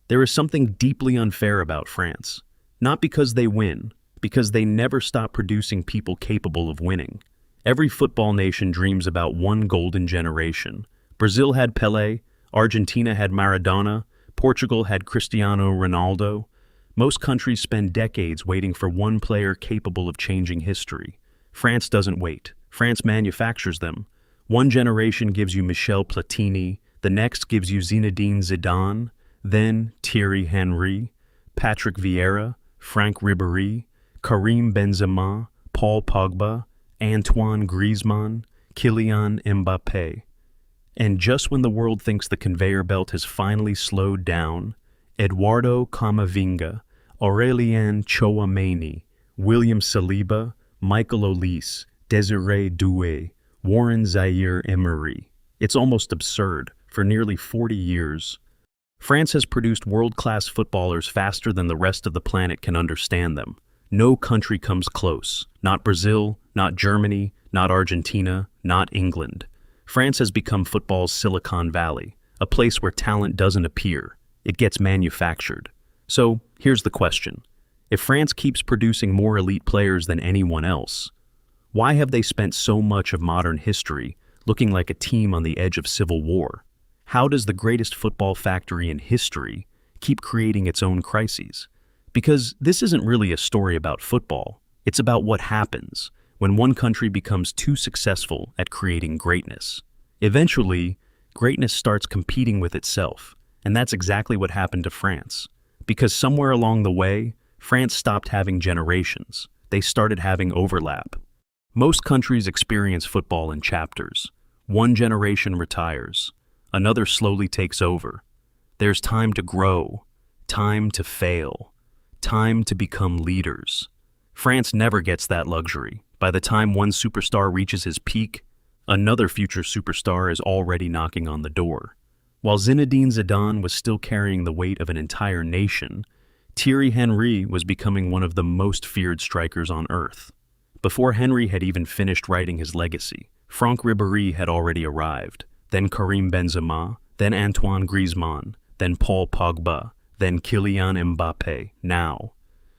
There is something deeply unfair about France. Not because they win, because they never stop producing people capable of winning. Every football nation dreams about one golden generation. Brazil had Pelé, Argentina had Maradona, Portugal had Cristiano Ronaldo. Most countries spend decades waiting for one player capable of changing history. France doesn't wait. France manufactures them. One generation gives you Michel Platini, the next gives you Zinedine Zidane, then Thierry Henry, Patrick Vieira, Franck Ribéry, Karim Benzema, Paul Pogba, Antoine Griezmann, Kylian Mbappé. And just when the world thinks the conveyor belt has finally slowed down, Eduardo Camavinga, Aurélien Tchouameni, William Saliba, Michael Olise, Désiré Doué, Warren Zaïre-Emery. It's almost absurd. For nearly 40 years, France has produced world-class footballers faster than the rest of the planet can understand them. No country comes close. Not Brazil, not Germany, not Argentina, not England. France has become football's Silicon Valley, a place where talent doesn't appear. It gets manufactured. So, here's the question. If France keeps producing more elite players than anyone else, why have they spent so much of modern history looking like a team on the edge of civil war? How does the greatest football factory in history keep creating its own crises? Because this isn't really a story about football. It's about what happens when one country becomes too successful at creating greatness. Eventually, greatness starts competing with itself, and that's exactly what happened to France. Because somewhere along the way, France stopped having generations. They started having overlap. Most countries experience football in chapters. One generation retires. Another slowly takes over. There's time to grow, time to fail, time to become leaders. France never gets that luxury. By the time one superstar reaches his peak, another future superstar is already knocking on the door. While Zinedine Zidane was still carrying the weight of an entire nation, Thierry Henry was becoming one of the most feared strikers on earth. Before Henry had even finished writing his legacy, Franck Ribéry had already arrived. Then Karim Benzema, then Antoine Griezmann, then Paul Pogba, then Kylian Mbappé, now.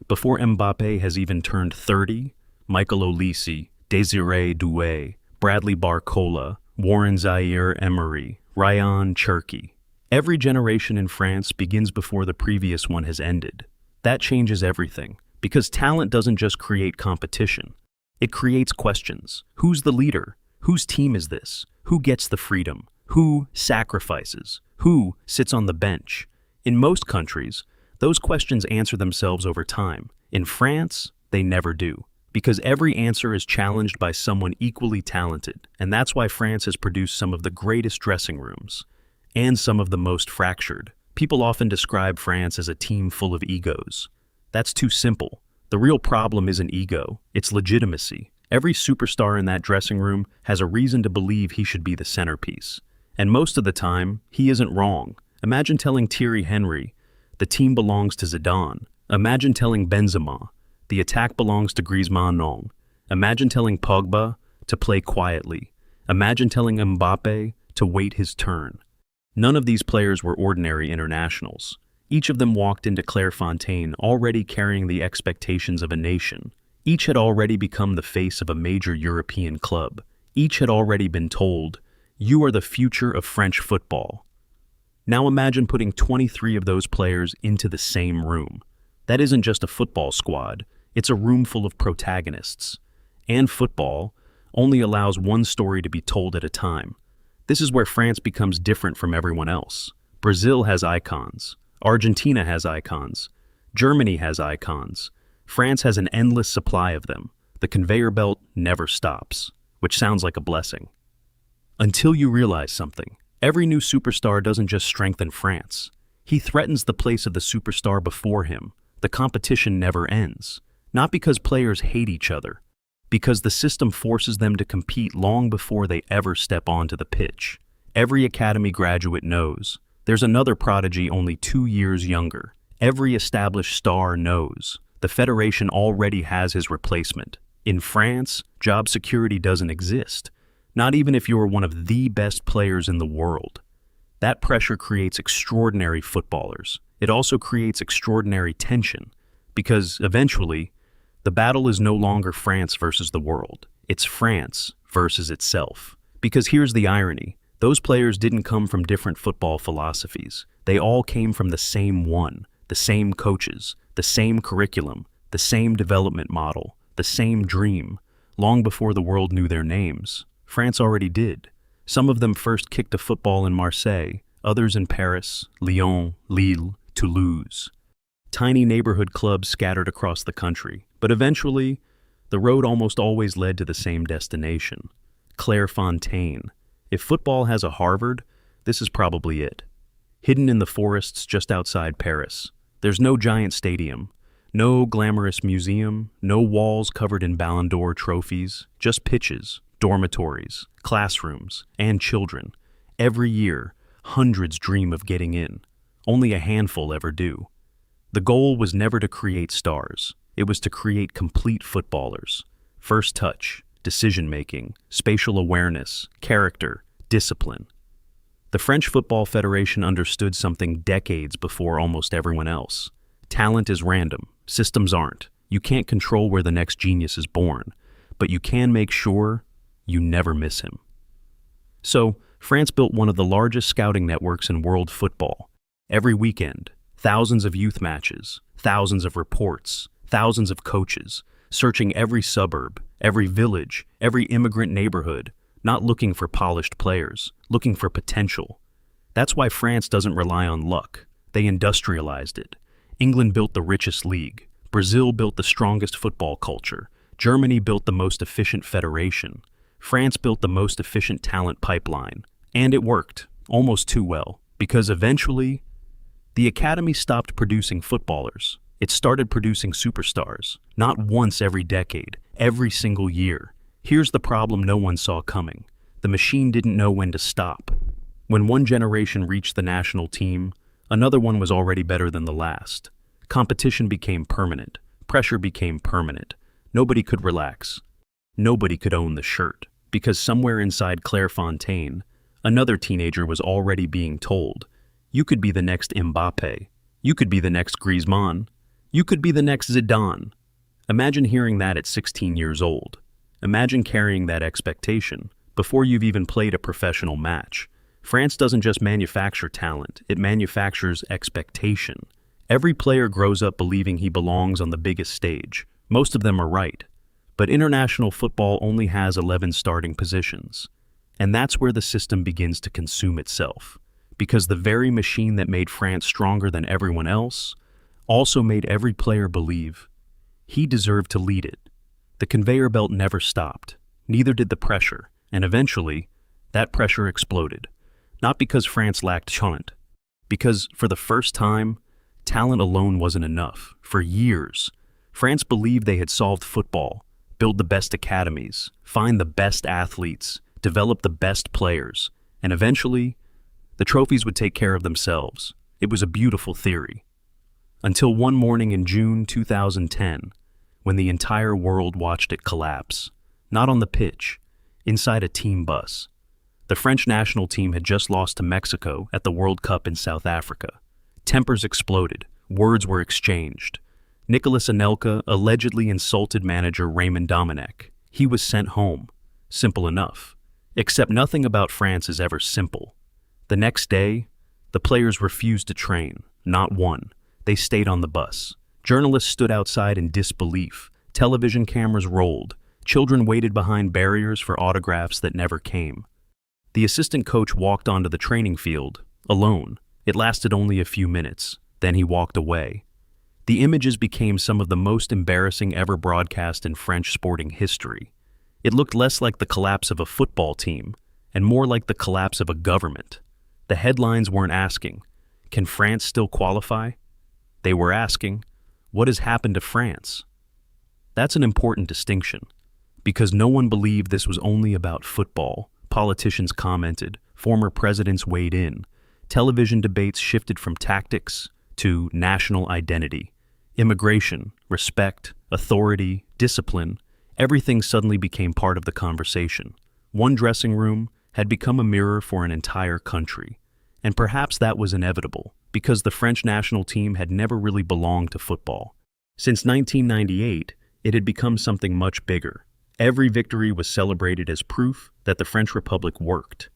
Before Mbappé has even turned 30, Michael Olise, Désiré Doué, Bradley Barcola, Warren Zaïre-Emery, Ryan Cherki. Every generation in France begins before the previous one has ended. That changes everything, because talent doesn't just create competition. It creates questions. Who's the leader? Whose team is this? Who gets the freedom? Who sacrifices? Who sits on the bench? In most countries, those questions answer themselves over time. In France, they never do, because every answer is challenged by someone equally talented, and that's why France has produced some of the greatest dressing rooms, and some of the most fractured. People often describe France as a team full of egos. That's too simple. The real problem isn't ego, it's legitimacy. Every superstar in that dressing room has a reason to believe he should be the centerpiece. And most of the time, he isn't wrong. Imagine telling Thierry Henry, the team belongs to Zidane. Imagine telling Benzema, the attack belongs to Griezmann. Imagine telling Pogba to play quietly. Imagine telling Mbappé to wait his turn. None of these players were ordinary internationals. Each of them walked into Clairefontaine already carrying the expectations of a nation. Each had already become the face of a major European club. Each had already been told, "You are the future of French football." Now imagine putting 23 of those players into the same room. That isn't just a football squad, it's a room full of protagonists. And football only allows one story to be told at a time. This is where France becomes different from everyone else. Brazil has icons. Argentina has icons. Germany has icons. France has an endless supply of them. The conveyor belt never stops, which sounds like a blessing. Until you realize something. Every new superstar doesn't just strengthen France. He threatens the place of the superstar before him. The competition never ends. Not because players hate each other, because the system forces them to compete long before they ever step onto the pitch. Every academy graduate knows there's another prodigy only 2 years younger. Every established star knows the federation already has his replacement. In France, job security doesn't exist, not even if you're one of the best players in the world. That pressure creates extraordinary footballers. it also creates extraordinary tension, because eventually, the battle is no longer France versus the world. It's France versus itself. Because here's the irony. Those players didn't come from different football philosophies. They all came from the same one, the same coaches, the same curriculum, the same development model, the same dream. Long before the world knew their names, France already did. Some of them first kicked a football in Marseille, others in Paris, Lyon, Lille, Toulouse. Tiny neighborhood clubs scattered across the country, but eventually, the road almost always led to the same destination, Clairefontaine. If football has a Harvard, this is probably it. Hidden in the forests just outside Paris, there's no giant stadium, no glamorous museum, no walls covered in Ballon d'Or trophies, just pitches, dormitories, classrooms, and children. Every year, hundreds dream of getting in. Only a handful ever do. The goal was never to create stars. It was to create complete footballers. First touch, decision-making, spatial awareness, character, discipline. The French Football Federation understood something decades before almost everyone else. Talent is random. Systems aren't. You can't control where the next genius is born, but you can make sure you never miss him. So, France built one of the largest scouting networks in world football. Every weekend, thousands of youth matches, thousands of reports, thousands of coaches, searching every suburb, every village, every immigrant neighborhood, not looking for polished players, looking for potential. That's why France doesn't rely on luck. They industrialized it. England built the richest league. Brazil built the strongest football culture. Germany built the most efficient federation. France built the most efficient talent pipeline. And it worked, almost too well, because eventually, the academy stopped producing footballers. It started producing superstars, not once every decade, every single year. Here's the problem no one saw coming. The machine didn't know when to stop. When one generation reached the national team, another one was already better than the last. Competition became permanent. Pressure became permanent. Nobody could relax. Nobody could own the shirt, because somewhere inside Clairefontaine, another teenager was already being told, you could be the next Mbappé. You could be the next Griezmann. You could be the next Zidane. Imagine hearing that at 16 years old. Imagine carrying that expectation before you've even played a professional match. France doesn't just manufacture talent, it manufactures expectation. Every player grows up believing he belongs on the biggest stage. Most of them are right. But international football only has 11 starting positions. And that's where the system begins to consume itself. Because the very machine that made France stronger than everyone else also made every player believe he deserved to lead it. The conveyor belt never stopped. Neither did the pressure. And eventually, that pressure exploded. Not because France lacked talent. Because, for the first time, talent alone wasn't enough. For years, France believed they had solved football, build the best academies, find the best athletes, develop the best players, and eventually, the trophies would take care of themselves. It was a beautiful theory. Until one morning in June 2010, when the entire world watched it collapse. Not on the pitch, inside a team bus. The French national team had just lost to Mexico at the World Cup in South Africa. Tempers exploded. Words were exchanged. Nicolas Anelka allegedly insulted manager Raymond Domenech. He was sent home. Simple enough. Except nothing about France is ever simple. The next day, the players refused to train. Not one. They stayed on the bus. Journalists stood outside in disbelief. Television cameras rolled. Children waited behind barriers for autographs that never came. The assistant coach walked onto the training field, alone. It lasted only a few minutes. Then he walked away. The images became some of the most embarrassing ever broadcast in French sporting history. It looked less like the collapse of a football team, and more like the collapse of a government. The headlines weren't asking, can France still qualify? They were asking, what has happened to France? That's an important distinction, because no one believed this was only about football. Politicians commented, former presidents weighed in, television debates shifted from tactics to national identity. Immigration, respect, authority, discipline, everything suddenly became part of the conversation. One dressing room had become a mirror for an entire country. And perhaps that was inevitable, Because the French national team had never really belonged to football. Since 1998, it had become something much bigger. Every victory was celebrated as proof that the French Republic worked.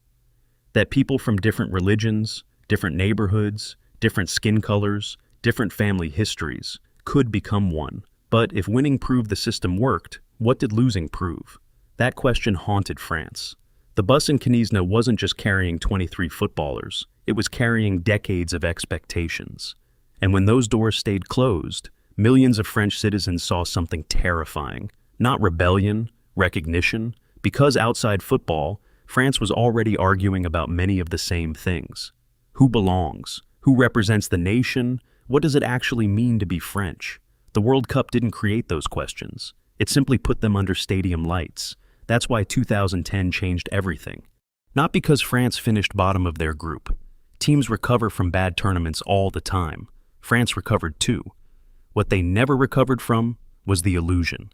That people from different religions, different neighborhoods, different skin colors, different family histories could become one. But if winning proved the system worked, what did losing prove? That question haunted France. The bus in Kineesna wasn't just carrying 23 footballers, it was carrying decades of expectations. And when those doors stayed closed, millions of French citizens saw something terrifying. Not rebellion, recognition. Because outside football, France was already arguing about many of the same things. Who belongs? Who represents the nation? What does it actually mean to be French? The World Cup didn't create those questions. It simply put them under stadium lights. That's why 2010 changed everything. Not because France finished bottom of their group. Teams recover from bad tournaments all the time. France recovered too. What they never recovered from was the illusion.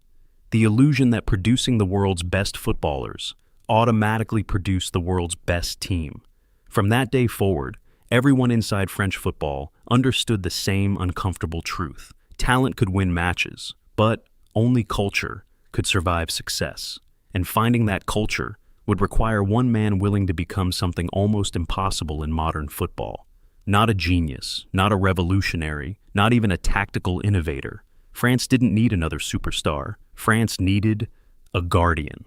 The illusion that producing the world's best footballers automatically produced the world's best team. From that day forward, everyone inside French football understood the same uncomfortable truth. Talent could win matches, but only culture could survive success. And finding that culture would require one man willing to become something almost impossible in modern football. Not a genius, not a revolutionary, not even a tactical innovator. France didn't need another superstar. France needed a guardian.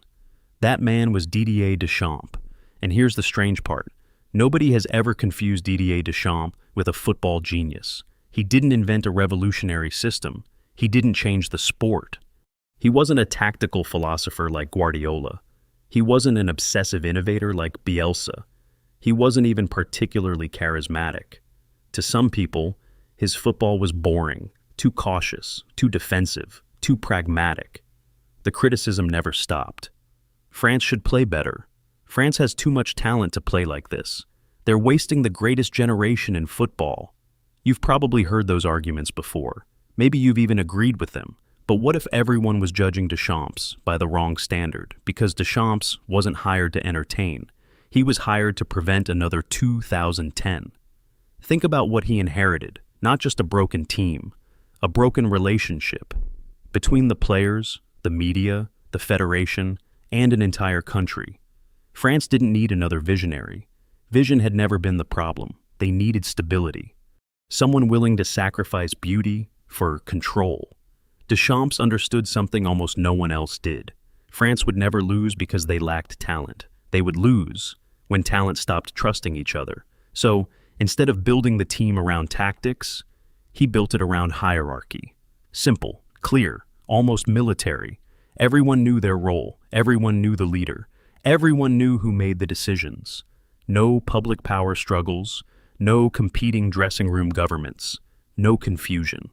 That man was Didier Deschamps. And here's the strange part. Nobody has ever confused Didier Deschamps with a football genius. He didn't invent a revolutionary system. He didn't change the sport. He wasn't a tactical philosopher like Guardiola. He wasn't an obsessive innovator like Bielsa. He wasn't even particularly charismatic. To some people, his football was boring, too cautious, too defensive, too pragmatic. The criticism never stopped. France should play better. France has too much talent to play like this. They're wasting the greatest generation in football. You've probably heard those arguments before. Maybe you've even agreed with them. But what if everyone was judging Deschamps by the wrong standard? Because Deschamps wasn't hired to entertain. He was hired to prevent another 2010. Think about what he inherited, not just a broken team, a broken relationship between the players, the media, the federation, and an entire country. France didn't need another visionary. Vision had never been the problem. They needed stability. Someone willing to sacrifice beauty for control. Deschamps understood something almost no one else did. France would never lose because they lacked talent. They would lose when talent stopped trusting each other. So, instead of building the team around tactics, he built it around hierarchy. Simple, clear, almost military. Everyone knew their role. Everyone knew the leader. Everyone knew who made the decisions. No public power struggles. No competing dressing room governments. No confusion.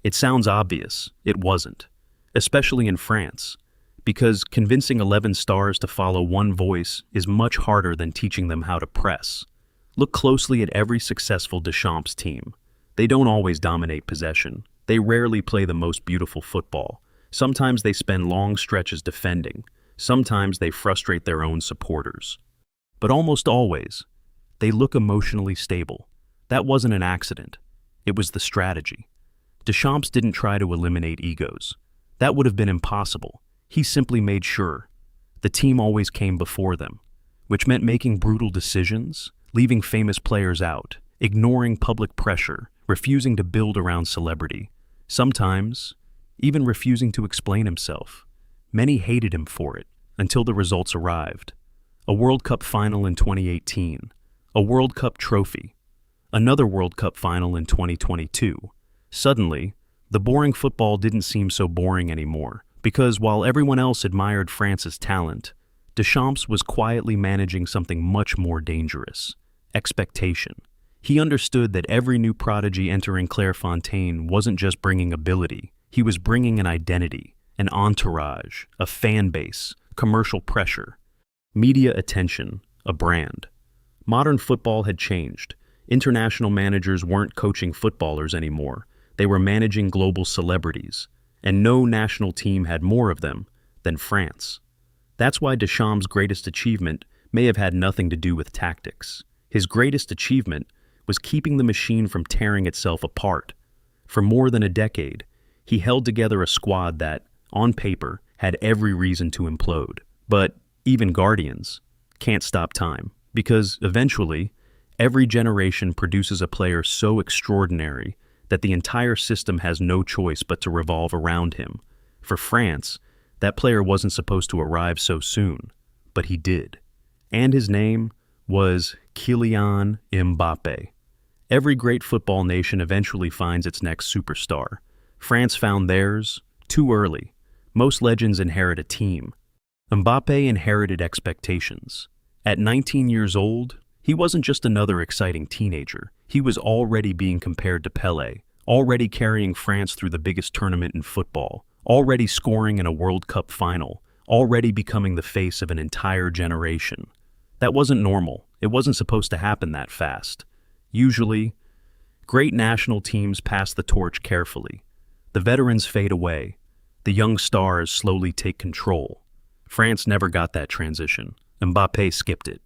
It sounds obvious. It wasn't. Especially in France. Because convincing 11 stars to follow one voice is much harder than teaching them how to press. Look closely at every successful Deschamps team. They don't always dominate possession. They rarely play the most beautiful football. Sometimes they spend long stretches defending. Sometimes they frustrate their own supporters. But almost always, they look emotionally stable. That wasn't an accident. It was the strategy. Deschamps didn't try to eliminate egos. That would have been impossible. He simply made sure the team always came before them, which meant making brutal decisions, leaving famous players out, ignoring public pressure, refusing to build around celebrity, sometimes even refusing to explain himself. Many hated him for it until the results arrived. A World Cup final in 2018, a World Cup trophy, another World Cup final in 2022. Suddenly, the boring football didn't seem so boring anymore, because while everyone else admired France's talent, Deschamps was quietly managing something much more dangerous: expectation. He understood that every new prodigy entering Clairefontaine wasn't just bringing ability, he was bringing an identity, an entourage, a fan base, commercial pressure, media attention, a brand. Modern football had changed. International managers weren't coaching footballers anymore. They were managing global celebrities, and no national team had more of them than France. That's why Deschamps' greatest achievement may have had nothing to do with tactics. His greatest achievement was keeping the machine from tearing itself apart. For more than a decade, he held together a squad that, on paper, had every reason to implode. But even guardians can't stop time, because eventually, every generation produces a player so extraordinary that the entire system has no choice but to revolve around him. For France, that player wasn't supposed to arrive so soon, but he did. And his name was Kylian Mbappé. Every great football nation eventually finds its next superstar. France found theirs too early. Most legends inherit a team. Mbappé inherited expectations. At 19 years old, he wasn't just another exciting teenager. He was already being compared to Pelé, already carrying France through the biggest tournament in football, already scoring in a World Cup final, already becoming the face of an entire generation. That wasn't normal. It wasn't supposed to happen that fast. Usually, great national teams pass the torch carefully. The veterans fade away. The young stars slowly take control. France never got that transition. Mbappé skipped it.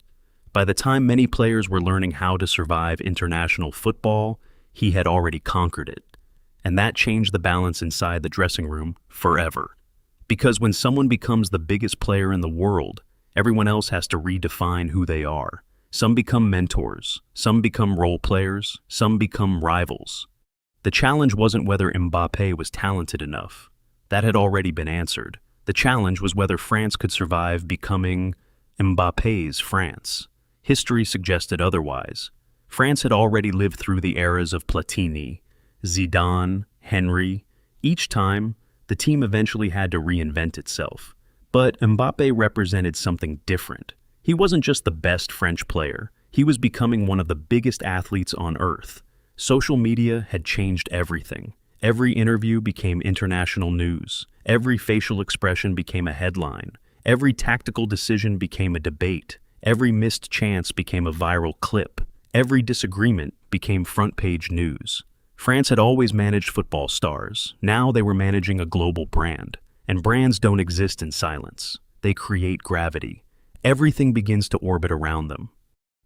By the time many players were learning how to survive international football, he had already conquered it. And that changed the balance inside the dressing room forever. Because when someone becomes the biggest player in the world, everyone else has to redefine who they are. Some become mentors, some become role players, some become rivals. The challenge wasn't whether Mbappé was talented enough. That had already been answered. The challenge was whether France could survive becoming Mbappé's France. History suggested otherwise. France had already lived through the eras of Platini, Zidane, Henry. Each time, the team eventually had to reinvent itself. But Mbappé represented something different. He wasn't just the best French player. He was becoming one of the biggest athletes on earth. Social media had changed everything. Every interview became international news. Every facial expression became a headline. Every tactical decision became a debate. Every missed chance became a viral clip. Every disagreement became front-page news. France had always managed football stars. Now they were managing a global brand. And brands don't exist in silence. They create gravity. Everything begins to orbit around them.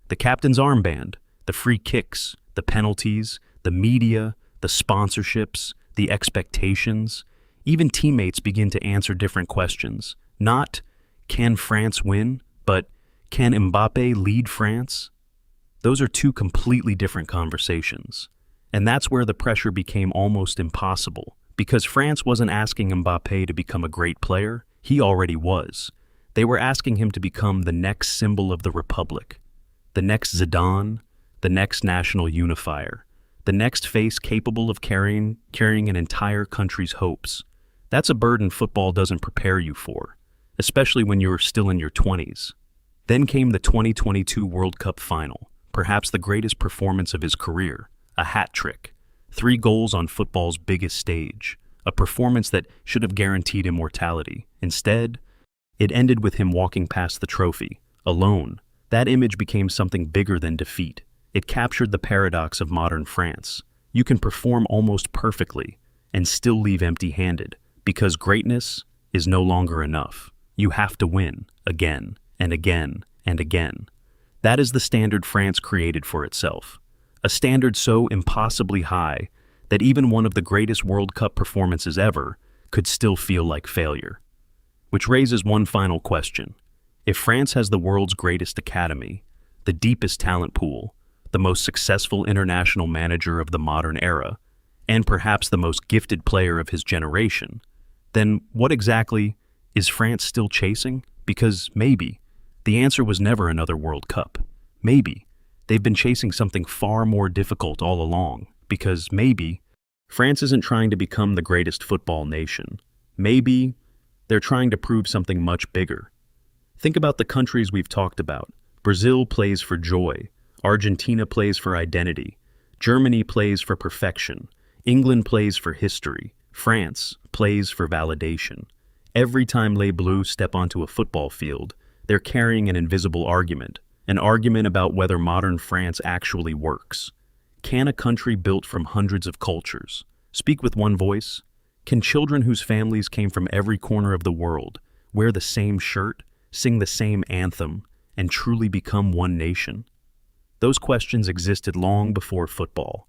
The captain's armband, the free kicks, the penalties, the media, the sponsorships, the expectations. Even teammates begin to answer different questions. Not, can France win? But, can Mbappé lead France? Those are two completely different conversations. And that's where the pressure became almost impossible. Because France wasn't asking Mbappé to become a great player, he already was. They were asking him to become the next symbol of the Republic, the next Zidane, the next national unifier, the next face capable of carrying an entire country's hopes. That's a burden football doesn't prepare you for, especially when you're still in your 20s. Then came the 2022 World Cup final, perhaps the greatest performance of his career, a hat trick. 3 goals on football's biggest stage, a performance that should have guaranteed immortality. Instead, it ended with him walking past the trophy, alone. That image became something bigger than defeat. It captured the paradox of modern France. You can perform almost perfectly and still leave empty-handed, because greatness is no longer enough. You have to win, again and again and again. That is the standard France created for itself. A standard so impossibly high that even one of the greatest World Cup performances ever could still feel like failure. Which raises one final question. If France has the world's greatest academy, the deepest talent pool, the most successful international manager of the modern era, and perhaps the most gifted player of his generation, then what exactly is France still chasing? Because maybe the answer was never another World Cup. Maybe they've been chasing something far more difficult all along, because maybe France isn't trying to become the greatest football nation. Maybe they're trying to prove something much bigger. Think about the countries we've talked about. Brazil plays for joy. Argentina plays for identity. Germany plays for perfection. England plays for history. France plays for validation. Every time Les Bleus step onto a football field, they're carrying an invisible argument. An argument about whether modern France actually works. Can a country built from hundreds of cultures speak with one voice? Can children whose families came from every corner of the world wear the same shirt, sing the same anthem, and truly become one nation? Those questions existed long before football.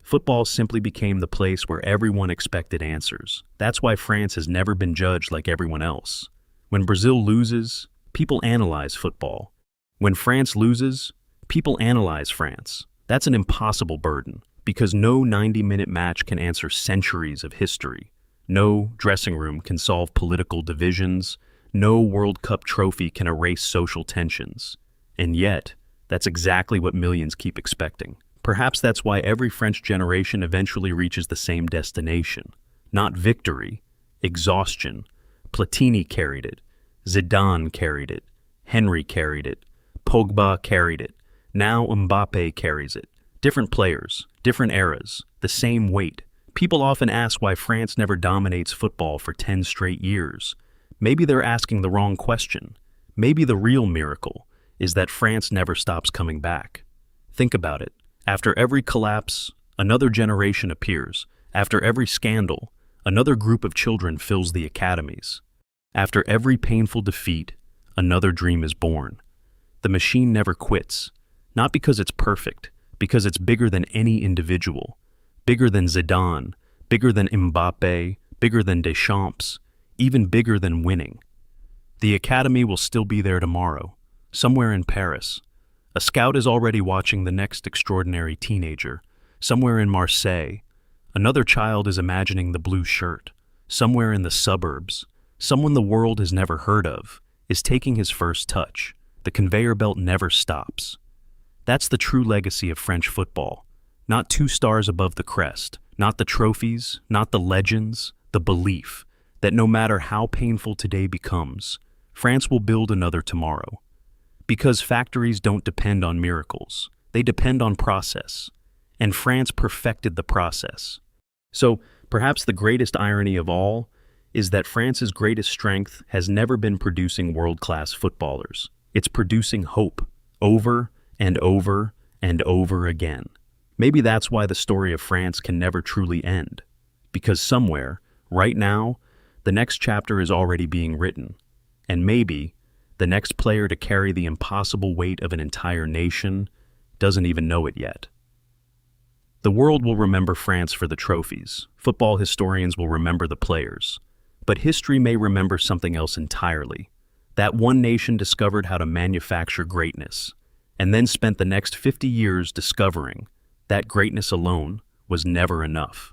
Football simply became the place where everyone expected answers. That's why France has never been judged like everyone else. When Brazil loses, people analyze football. When France loses, people analyze France. That's an impossible burden, because no 90-minute match can answer centuries of history. No dressing room can solve political divisions. No World Cup trophy can erase social tensions. And yet, that's exactly what millions keep expecting. Perhaps that's why every French generation eventually reaches the same destination. Not victory, exhaustion. Platini carried it. Zidane carried it. Henry carried it. Pogba carried it. Now Mbappé carries it. Different players, different eras, the same weight. People often ask why France never dominates football for 10 straight years. Maybe they're asking the wrong question. Maybe the real miracle is that France never stops coming back. Think about it. After every collapse, another generation appears. After every scandal, another group of children fills the academies. After every painful defeat, another dream is born. The machine never quits, not because it's perfect, because it's bigger than any individual, bigger than Zidane, bigger than Mbappé, bigger than Deschamps, even bigger than winning. The academy will still be there tomorrow, somewhere in Paris. A scout is already watching the next extraordinary teenager. Somewhere in Marseille, another child is imagining the blue shirt. Somewhere in the suburbs, someone the world has never heard of is taking his first touch. The conveyor belt never stops. That's the true legacy of French football. Not 2 stars above the crest, not the trophies, not the legends, the belief that no matter how painful today becomes, France will build another tomorrow. Because factories don't depend on miracles, they depend on process. And France perfected the process. So, perhaps the greatest irony of all is that France's greatest strength has never been producing world-class footballers. It's producing hope, over and over and over again. Maybe that's why the story of France can never truly end. Because somewhere, right now, the next chapter is already being written. And maybe the next player to carry the impossible weight of an entire nation doesn't even know it yet. The world will remember France for the trophies. Football historians will remember the players. But history may remember something else entirely. That one nation discovered how to manufacture greatness, and then spent the next 50 years discovering that greatness alone was never enough.